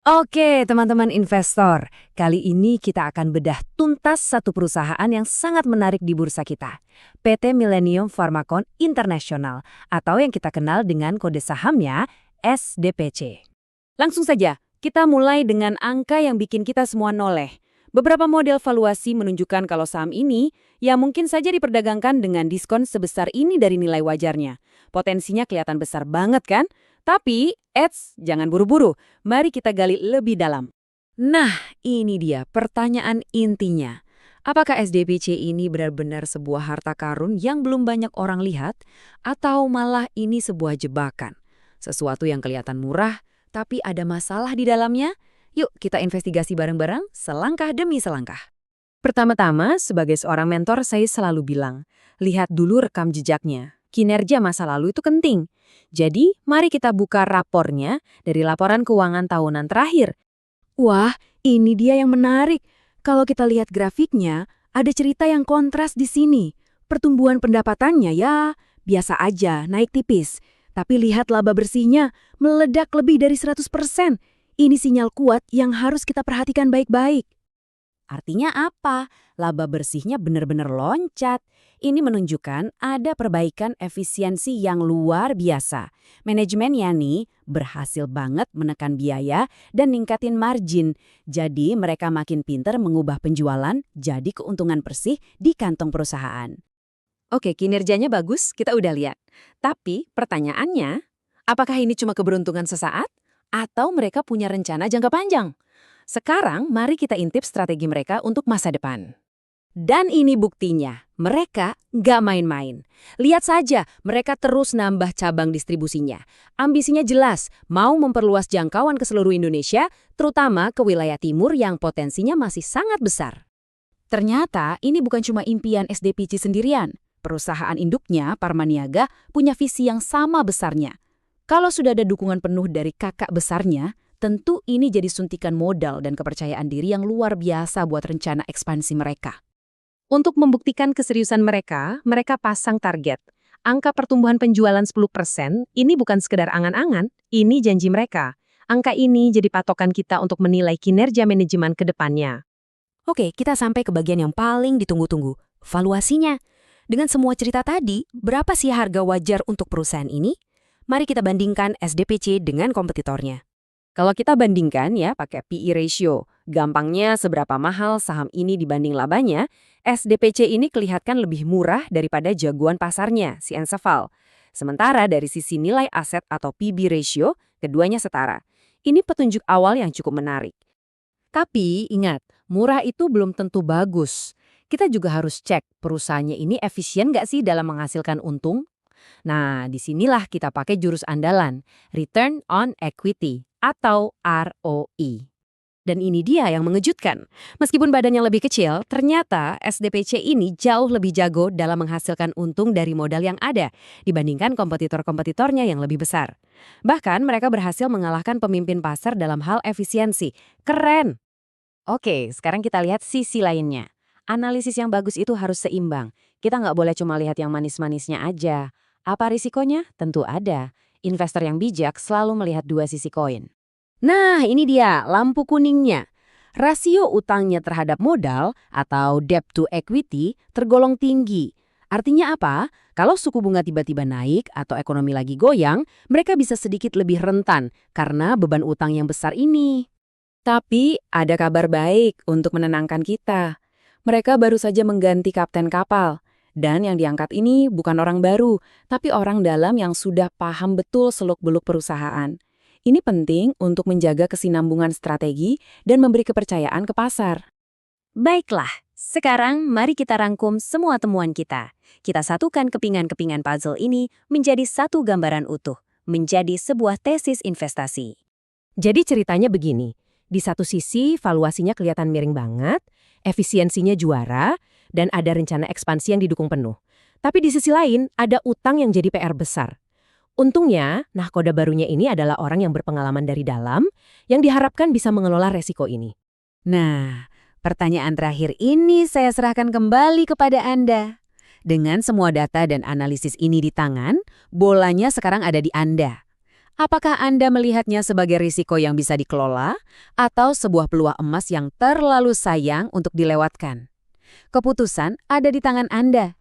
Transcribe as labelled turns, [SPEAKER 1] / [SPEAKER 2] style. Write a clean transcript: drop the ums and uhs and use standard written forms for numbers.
[SPEAKER 1] Oke, teman-teman investor. Kali ini kita akan bedah tuntas satu perusahaan yang sangat menarik di bursa kita. PT Millennium Pharmacon International, atau yang kita kenal dengan kode sahamnya SDPC. Langsung saja, kita mulai dengan angka yang bikin kita semua noleh. Beberapa model valuasi menunjukkan kalau saham ini ya mungkin saja diperdagangkan dengan diskon sebesar ini dari nilai wajarnya. Potensinya kelihatan besar banget kan? Tapi, jangan buru-buru. Mari kita gali lebih dalam. Nah, ini dia pertanyaan intinya. Apakah SDPC ini benar-benar sebuah harta karun yang belum banyak orang lihat? Atau malah ini sebuah jebakan? Sesuatu yang kelihatan murah, tapi ada masalah di dalamnya? Yuk kita investigasi bareng-bareng, selangkah demi selangkah. Pertama-tama, sebagai seorang mentor saya selalu bilang, lihat dulu rekam jejaknya. Kinerja masa lalu itu penting. Jadi, mari kita buka rapornya dari laporan keuangan tahunan terakhir. Wah, ini dia yang menarik. Kalau kita lihat grafiknya, ada cerita yang kontras di sini. Pertumbuhan pendapatannya ya biasa aja, naik tipis. Tapi lihat laba bersihnya, meledak lebih dari 100%. Ini sinyal kuat yang harus kita perhatikan baik-baik. Artinya apa? Laba bersihnya benar-benar loncat. Ini menunjukkan ada perbaikan efisiensi yang luar biasa. Manajemennya nih berhasil banget menekan biaya dan ningkatin margin. Jadi mereka makin pintar mengubah penjualan jadi keuntungan bersih di kantong perusahaan. Oke, kinerjanya bagus, kita udah lihat. Tapi pertanyaannya, apakah ini cuma keberuntungan sesaat? Atau mereka punya rencana jangka panjang? Sekarang, mari kita intip strategi mereka untuk masa depan. Dan ini buktinya, mereka nggak main-main. Lihat saja, mereka terus nambah cabang distribusinya. Ambisinya jelas, mau memperluas jangkauan ke seluruh Indonesia, terutama ke wilayah timur yang potensinya masih sangat besar. Ternyata, ini bukan cuma impian SDPC sendirian. Perusahaan induknya, Parmaniaga, punya visi yang sama besarnya. Kalau sudah ada dukungan penuh dari kakak besarnya, tentu ini jadi suntikan modal dan kepercayaan diri yang luar biasa buat rencana ekspansi mereka. Untuk membuktikan keseriusan mereka pasang target. Angka pertumbuhan penjualan 10% ini bukan sekedar angan-angan, ini janji mereka. Angka ini jadi patokan kita untuk menilai kinerja manajemen ke depannya. Oke, kita sampai ke bagian yang paling ditunggu-tunggu, valuasinya. Dengan semua cerita tadi, berapa sih harga wajar untuk perusahaan ini? Mari kita bandingkan SDPC dengan kompetitornya. Kalau kita bandingkan ya pakai PE ratio, gampangnya seberapa mahal saham ini dibanding labanya, SDPC ini kelihatan lebih murah daripada jagoan pasarnya, si Enceval. Sementara dari sisi nilai aset atau PB ratio, keduanya setara. Ini petunjuk awal yang cukup menarik. Tapi ingat, murah itu belum tentu bagus. Kita juga harus cek perusahaannya ini efisien nggak sih dalam menghasilkan untung? Nah, disinilah kita pakai jurus andalan, Return on Equity atau ROE. Dan ini dia yang mengejutkan. Meskipun badannya lebih kecil, ternyata SDPC ini jauh lebih jago dalam menghasilkan untung dari modal yang ada dibandingkan kompetitor-kompetitornya yang lebih besar. Bahkan mereka berhasil mengalahkan pemimpin pasar dalam hal efisiensi. Keren! Oke, sekarang kita lihat sisi lainnya. Analisis yang bagus itu harus seimbang. Kita nggak boleh cuma lihat yang manis-manisnya aja. Apa risikonya? Tentu ada. Investor yang bijak selalu melihat dua sisi koin. Nah, ini dia lampu kuningnya. Rasio utangnya terhadap modal atau debt to equity tergolong tinggi. Artinya apa? Kalau suku bunga tiba-tiba naik atau ekonomi lagi goyang, mereka bisa sedikit lebih rentan karena beban utang yang besar ini. Tapi ada kabar baik untuk menenangkan kita. Mereka baru saja mengganti kapten kapal. Dan yang diangkat ini bukan orang baru, tapi orang dalam yang sudah paham betul seluk-beluk perusahaan. Ini penting untuk menjaga kesinambungan strategi dan memberi kepercayaan ke pasar. Baiklah, sekarang mari kita rangkum semua temuan kita. Kita satukan kepingan-kepingan puzzle ini menjadi satu gambaran utuh, menjadi sebuah tesis investasi. Jadi ceritanya begini, di satu sisi valuasinya kelihatan miring banget, efisiensinya juara, dan ada rencana ekspansi yang didukung penuh. Tapi di sisi lain, ada utang yang jadi PR besar. Untungnya, nahkoda barunya ini adalah orang yang berpengalaman dari dalam, yang diharapkan bisa mengelola resiko ini. Nah, pertanyaan terakhir ini saya serahkan kembali kepada Anda. Dengan semua data dan analisis ini di tangan, bolanya sekarang ada di Anda. Apakah Anda melihatnya sebagai risiko yang bisa dikelola atau sebuah peluang emas yang terlalu sayang untuk dilewatkan? Keputusan ada di tangan Anda.